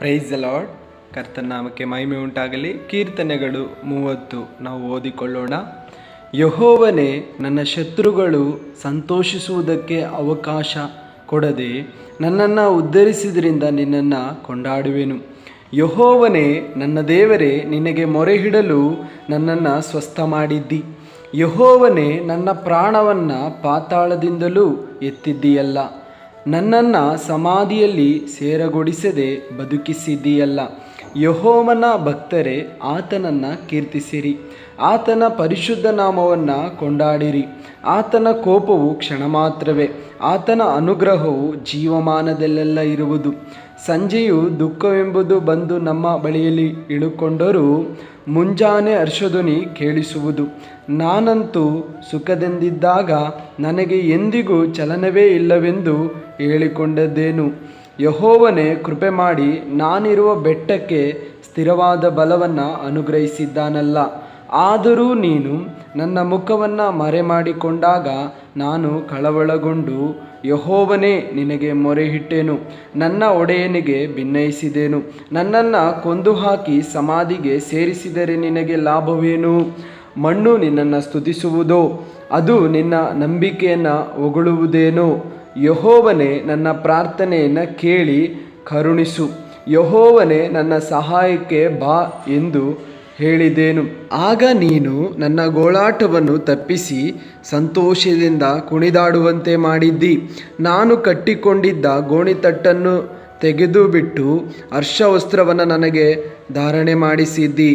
Price the lord. ಕರ್ತನ ನಾಮಕ್ಕೆ ಮಹಿಮೆ ಉಂಟಾಗಲಿ. ಕೀರ್ತನೆಗಳು 30 ನಾವು ಓದಿಕೊಳ್ಳೋಣ. ಯೆಹೋವನೇ, ನನ್ನ ಶತ್ರುಗಳು ಸಂತೋಷಿಸುವುದಕ್ಕೆ ಅವಕಾಶ ಕೊಡದೆ ನನ್ನನ್ನು ಉದ್ಧರಿಸಿದ್ರಿಂದ ನಿನ್ನನ್ನು ಕೊಂಡಾಡುವೆನು. ಯೆಹೋವನೇ, ನನ್ನ ದೇವರೇ, ನಿನಗೆ ಮೊರೆಯಿಡಲು ನನ್ನನ್ನು ಸ್ವಸ್ಥ ಮಾಡಿದ್ದಿ. ಯೆಹೋವನೇ, ನನ್ನ ಪ್ರಾಣವನ್ನು ಪಾತಾಳದಿಂದಲೂ ಎತ್ತಿದ್ದೀಯಲ್ಲ. ನನ್ನನ್ನು ಸಮಾಧಿಯಲ್ಲಿ ಸೇರಗೊಡಿಸದೆ ಬದುಕಿಸಿದ್ದೀಯಲ್ಲ. ಯೆಹೋವನ ಭಕ್ತರೇ, ಆತನನ್ನು ಕೀರ್ತಿಸಿರಿ, ಆತನ ಪರಿಶುದ್ಧ ನಾಮವನ್ನು ಕೊಂಡಾಡಿರಿ. ಆತನ ಕೋಪವು ಕ್ಷಣ ಮಾತ್ರವೇ, ಆತನ ಅನುಗ್ರಹವು ಜೀವಮಾನದಲ್ಲೆಲ್ಲ ಇರುವುದು. ಸಂಜೆಯು ದುಃಖವೆಂಬುದು ಬಂದು ನಮ್ಮ ಬಳಿಯಲ್ಲಿ ಇಳುಕೊಂಡರೂ ಮುಂಜಾನೆ ಹರ್ಷಧ್ವನಿ ಕೇಳಿಸುವುದು. ನಾನಂತೂ ಸುಖದಿಂದಿದ್ದಾಗ ನನಗೆ ಎಂದಿಗೂ ಚಲನವೇ ಇಲ್ಲವೆಂದು ಹೇಳಿಕೊಂಡದ್ದೇನು. ಯೆಹೋವನೇ, ಕೃಪೆ ಮಾಡಿ ನಾನಿರುವ ಬೆಟ್ಟಕ್ಕೆ ಸ್ಥಿರವಾದ ಬಲವನ್ನು ಅನುಗ್ರಹಿಸಿದ್ದಾನಲ್ಲ. ಆದರೂ ನೀನು ನನ್ನ ಮುಖವನ್ನು ಮರೆಮಾಡಿಕೊಂಡಾಗ ನಾನು ಕಳವಳಗೊಂಡು, ಯೆಹೋವನೇ, ನಿನಗೆ ಮೊರೆಯಿಟ್ಟೆನು. ನನ್ನ ಒಡೆಯನಿಗೆ ಭಿನ್ನಯಿಸಿದೆನು. ನನ್ನನ್ನು ಕೊಂದು ಹಾಕಿ ಸಮಾಧಿಗೆ ಸೇರಿಸಿದರೆ ನಿನಗೆ ಲಾಭವೇನು? ಮಣ್ಣು ನಿನ್ನನ್ನು ಸ್ತುತಿಸುವುದೋ? ಅದು ನಿನ್ನ ನಂಬಿಕೆಯನ್ನು ಹೊಗಳುವುದೇನೋ? ಯೆಹೋವನೇ, ನನ್ನ ಪ್ರಾರ್ಥನೆಯನ್ನು ಕೇಳಿ ಕರುಣಿಸು. ಯೆಹೋವನೇ, ನನ್ನ ಸಹಾಯಕ್ಕೆ ಬಾ ಎಂದು ಹೇಳಿದೆನು. ಆಗ ನೀನು ನನ್ನ ಗೋಳಾಟವನ್ನು ತಪ್ಪಿಸಿ ಸಂತೋಷದಿಂದ ಕುಣಿದಾಡುವಂತೆ ಮಾಡಿದ್ದಿ. ನಾನು ಕಟ್ಟಿಕೊಂಡಿದ್ದ ಗೋಣಿತಟ್ಟನ್ನು ತೆಗೆದುಬಿಟ್ಟು ಹರ್ಷವಸ್ತ್ರವನ್ನು ನನಗೆ ಧಾರಣೆ ಮಾಡಿಸಿದ್ದಿ.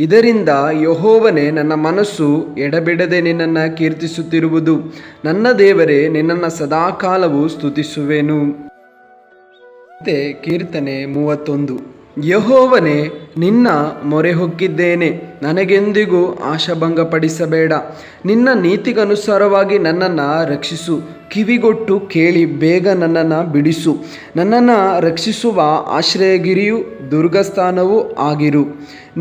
ಇದರಿಂದ ಯೆಹೋವನೇ, ನನ್ನ ಮನಸ್ಸು ಎಡಬಿಡದೆ ನಿನ್ನನ್ನು ಕೀರ್ತಿಸುತ್ತಿರುವುದು. ನನ್ನ ದೇವರೇ, ನಿನ್ನನ್ನು ಸದಾಕಾಲವೂ ಸ್ತುತಿಸುವೆನು. ಕೀರ್ತನೆ 31. ಯೆಹೋವನೇ, ನಿನ್ನ ಮೊರೆ ಹೊಕ್ಕಿದ್ದೇನೆ, ನನಗೆಂದಿಗೂ ಆಶಾಭಂಗಪಡಿಸಬೇಡ. ನಿನ್ನ ನೀತಿಗನುಸಾರವಾಗಿ ನನ್ನನ್ನು ರಕ್ಷಿಸು. ಕಿವಿಗೊಟ್ಟು ಕೇಳಿ ಬೇಗ ನನ್ನನ್ನು ಬಿಡಿಸು. ನನ್ನನ್ನು ರಕ್ಷಿಸುವ ಆಶ್ರಯಗಿರಿಯೂ ದುರ್ಗಸ್ಥಾನವೂ ಆಗಿರು.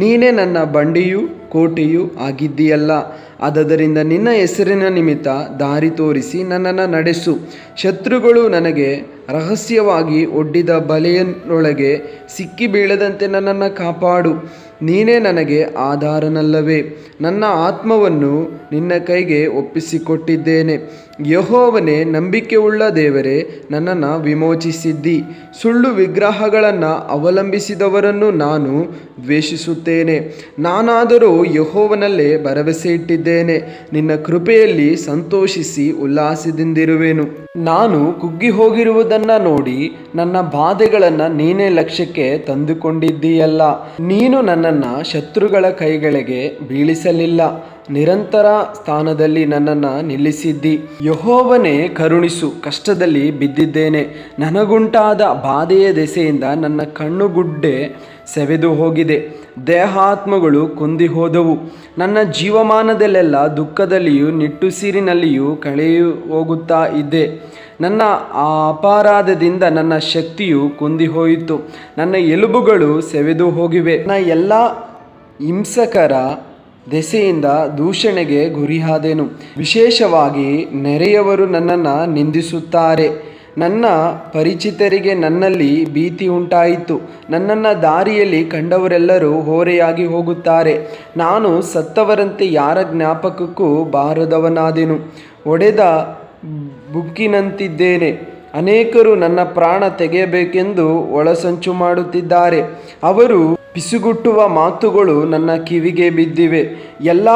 ನೀನೇ ನನ್ನ ಬಂಡೆಯೂ ಕೋಟೆಯೂ ಆಗಿದ್ದೀಯಲ್ಲ. ಆದದರಿಂದ ನಿನ್ನ ಹೆಸರಿನ ನಿಮಿತ್ತ ದಾರಿ ತೋರಿಸಿ ನನ್ನನ್ನು ನಡೆಸು. ಶತ್ರುಗಳು ನನಗೆ ರಹಸ್ಯವಾಗಿ ಒಡ್ಡಿದ ಬಲೆಯನ್ನೊಳಗೆ ಸಿಕ್ಕಿ ಬೀಳದಂತೆ ನನ್ನನ್ನು ಕಾಪಾಡು. ನೀನೇ ನನಗೆ ಆಧಾರನಲ್ಲವೇ? ನನ್ನ ಆತ್ಮವನ್ನು ನಿನ್ನ ಕೈಗೆ ಒಪ್ಪಿಸಿಕೊಟ್ಟಿದ್ದೇನೆ. ಯೆಹೋವನೇ, ನಂಬಿಕೆಯುಳ್ಳ ದೇವರೇ, ನನ್ನನ್ನು ವಿಮೋಚಿಸಿದ್ದಿ. ಸುಳ್ಳು ವಿಗ್ರಹಗಳನ್ನು ಅವಲಂಬಿಸಿದವರನ್ನು ನಾನು ದ್ವೇಷಿಸುತ್ತೇನೆ. ನಾನಾದರೂ ಯೆಹೋವನಲ್ಲೇ ಭರವಸೆ ಇಟ್ಟಿದ್ದೇನೆ. ನಿನ್ನ ಕೃಪೆಯಲ್ಲಿ ಸಂತೋಷಿಸಿ ಉಲ್ಲಾಸದಿಂದಿರುವೆನು. ನಾನು ಕುಗ್ಗಿ ಹೋಗಿರುವುದನ್ನು ನೋಡಿ ನನ್ನ ಬಾಧೆಗಳನ್ನು ನೀನೇ ಲಕ್ಷ್ಯಕ್ಕೆ ತಂದುಕೊಂಡಿದ್ದೀಯಲ್ಲ. ನೀನು ನನ್ನನ್ನು ಶತ್ರುಗಳ ಕೈಗಳಿಗೆ ಬೀಳಿಸಲಿಲ್ಲ. ನಿರಂತರ ಸ್ಥಾನದಲ್ಲಿ ನನ್ನನ್ನು ನಿಲ್ಲಿಸಿದ್ದಿ. ಯೆಹೋವನೇ, ಕರುಣಿಸು, ಕಷ್ಟದಲ್ಲಿ ಬಿದ್ದಿದ್ದೇನೆ. ನನಗುಂಟಾದ ಬಾಧೆಯ ದೆಸೆಯಿಂದ ನನ್ನ ಕಣ್ಣುಗುಡ್ಡೆ ಸವೆದು ಹೋಗಿದೆ. ದೇಹಾತ್ಮಗಳು ಕುಂದಿ ಹೋದವು. ನನ್ನ ಜೀವಮಾನದಲ್ಲೆಲ್ಲ ದುಃಖದಲ್ಲಿಯೂ ನಿಟ್ಟುಸಿರಿನಲ್ಲಿಯೂ ಕಳೆಯು ಹೋಗುತ್ತಾ ಇದ್ದೆ. ನನ್ನ ಅಪರಾಧದಿಂದ ನನ್ನ ಶಕ್ತಿಯು ಕುಂದಿ ಹೋಯಿತು. ನನ್ನ ಎಲುಬುಗಳು ಸವೆದು ಹೋಗಿವೆ. ನನ್ನ ಎಲ್ಲ ಹಿಂಸಕರ ದೆಸೆಯಿಂದ ದೂಷಣೆಗೆ ಗುರಿಯಾದೆನು. ವಿಶೇಷವಾಗಿ ನೆರೆಯವರು ನನ್ನನ್ನು ನಿಂದಿಸುತ್ತಾರೆ. ನನ್ನ ಪರಿಚಿತರಿಗೆ ನನ್ನಲ್ಲಿ ಭೀತಿ ಉಂಟಾಯಿತು. ನನ್ನನ್ನು ದಾರಿಯಲ್ಲಿ ಕಂಡವರೆಲ್ಲರೂ ಹೊರೆಯಾಗಿ ಹೋಗುತ್ತಾರೆ. ನಾನು ಸತ್ತವರಂತೆ ಯಾರ ಜ್ಞಾಪಕಕ್ಕೂ ಬಾರದವನಾದೆನು. ಒಡೆದ ಬುಕ್ಕಿನಂತಿದ್ದೇನೆ. ಅನೇಕರು ನನ್ನ ಪ್ರಾಣ ತೆಗೆಯಬೇಕೆಂದು ಒಳಸಂಚು ಮಾಡುತ್ತಿದ್ದಾರೆ. ಅವರು ಪಿಸುಗುಟ್ಟುವ ಮಾತುಗಳು ನನ್ನ ಕಿವಿಗೆ ಬಿದ್ದಿವೆ. ಎಲ್ಲ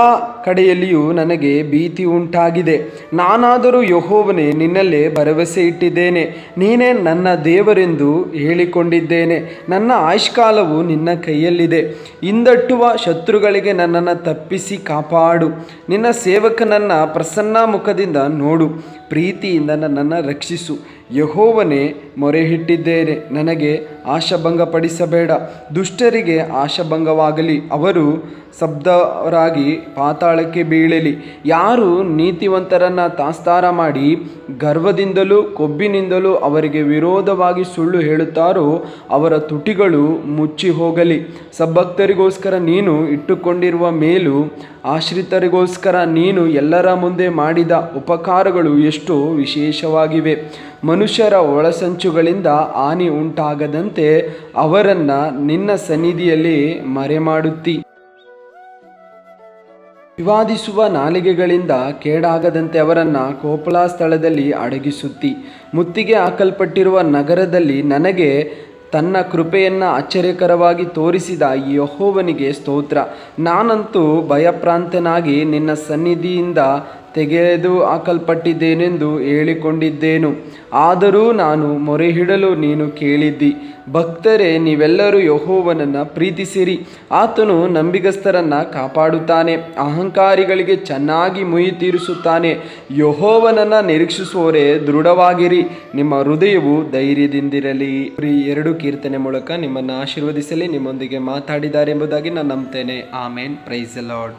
ಕಡೆಯಲ್ಲಿಯೂ ನನಗೆ ಭೀತಿ ಉಂಟಾಗಿದೆ. ನಾನಾದರೂ ಯೆಹೋವನೇ, ನಿನ್ನಲ್ಲೇ ಭರವಸೆ ಇಟ್ಟಿದ್ದೇನೆ. ನೀನೇ ನನ್ನ ದೇವರೆಂದು ಹೇಳಿಕೊಂಡಿದ್ದೇನೆ. ನನ್ನ ಆಯುಷ್ಕಾಲವು ನಿನ್ನ ಕೈಯಲ್ಲಿದೆ. ಹಿಂದಟ್ಟುವ ಶತ್ರುಗಳಿಗೆ ನನ್ನನ್ನು ತಪ್ಪಿಸಿ ಕಾಪಾಡು. ನಿನ್ನ ಸೇವಕನನ್ನು ಪ್ರಸನ್ನ ಮುಖದಿಂದ ನೋಡು. ಪ್ರೀತಿಯಿಂದ ನನ್ನನ್ನು ರಕ್ಷಿಸು. ಯೆಹೋವನೇ, ಮೊರೆಯಿಟ್ಟಿದ್ದೇನೆ, ನನಗೆ ಆಶಾಭಂಗಪಡಿಸಬೇಡ. ದುಷ್ಟರಿಗೆ ಆಶಾಭಂಗವಾಗಲಿ, ಅವರು ಸ್ತಬ್ಧರಾಗಿ ಪಾತಾಳಕ್ಕೆ ಬೀಳಲಿ. ಯಾರು ನೀತಿವಂತರನ್ನು ತಾತ್ಸಾರ ಮಾಡಿ ಗರ್ವದಿಂದಲೂ ಕೊಬ್ಬಿನಿಂದಲೂ ಅವರಿಗೆ ವಿರೋಧವಾಗಿ ಸುಳ್ಳು ಹೇಳುತ್ತಾರೋ ಅವರ ತುಟಿಗಳು ಮುಚ್ಚಿ ಹೋಗಲಿ. ಸದ್ಭಕ್ತರಿಗೋಸ್ಕರ ನೀನು ಇಟ್ಟುಕೊಂಡಿರುವ ಮೇಲು, ಆಶ್ರಿತರಿಗೋಸ್ಕರ ನೀನು ಎಲ್ಲರ ಮುಂದೆ ಮಾಡಿದ ಉಪಕಾರಗಳು ಎಷ್ಟೋ ವಿಶೇಷವಾಗಿವೆ. ಮನುಷ್ಯರ ಒಳಸಂಚುಗಳಿಂದ ಹಾನಿ ಉಂಟಾಗದಂತೆ ಅವರನ್ನು ನಿನ್ನ ಸನ್ನಿಧಿಯಲ್ಲಿ ಮರೆಮಾಡುತ್ತಿ. ವಿವಾದಿಸುವ ನಾಲಿಗೆಗಳಿಂದ ಕೇಡಾಗದಂತೆ ಅವರನ್ನು ಕೋಪಲ ಸ್ಥಳದಲ್ಲಿ ಅಡಗಿಸುತ್ತಿ. ಮುತ್ತಿಗೆ ಹಾಕಲ್ಪಟ್ಟಿರುವ ನಗರದಲ್ಲಿ ನನಗೆ ತನ್ನ ಕೃಪೆಯನ್ನು ಆಶ್ಚರ್ಯಕರವಾಗಿ ತೋರಿಸಿದ ಯೆಹೋವನಿಗೆ ಸ್ತೋತ್ರ. ನಾನಂತೂ ಭಯಭ್ರಾಂತನಾಗಿ ನಿನ್ನ ಸನ್ನಿಧಿಯಿಂದ ತೆಗೆದು ಹಾಕಲ್ಪಟ್ಟಿದ್ದೇನೆಂದು ಹೇಳಿಕೊಂಡಿದ್ದೇನು. ಆದರೂ ನಾನು ಮೊರೆಯಿಡಲು ನೀನು ಕೇಳಿದ್ದಿ. ಭಕ್ತರೇ, ನೀವೆಲ್ಲರೂ ಯೆಹೋವನನ್ನು ಪ್ರೀತಿಸಿರಿ. ಆತನು ನಂಬಿಗಸ್ತರನ್ನು ಕಾಪಾಡುತ್ತಾನೆ, ಅಹಂಕಾರಿಗಳಿಗೆ ಚೆನ್ನಾಗಿ ಮುಯಿ ತೀರಿಸುತ್ತಾನೆ. ಯೆಹೋವನನ್ನು ನಿರೀಕ್ಷಿಸುವವರೇ ದೃಢವಾಗಿರಿ, ನಿಮ್ಮ ಹೃದಯವು ಧೈರ್ಯದಿಂದಿರಲಿ. 2 ಕೀರ್ತನೆ ಮೂಲಕ ನಿಮ್ಮನ್ನು ಆಶೀರ್ವದಿಸಲಿ, ನಿಮ್ಮೊಂದಿಗೆ ಮಾತಾಡಿದ್ದಾರೆ ಎಂಬುದಾಗಿ ನಾನು ನಂಬ್ತೇನೆ. ಆಮೇನ್. Praise the lord.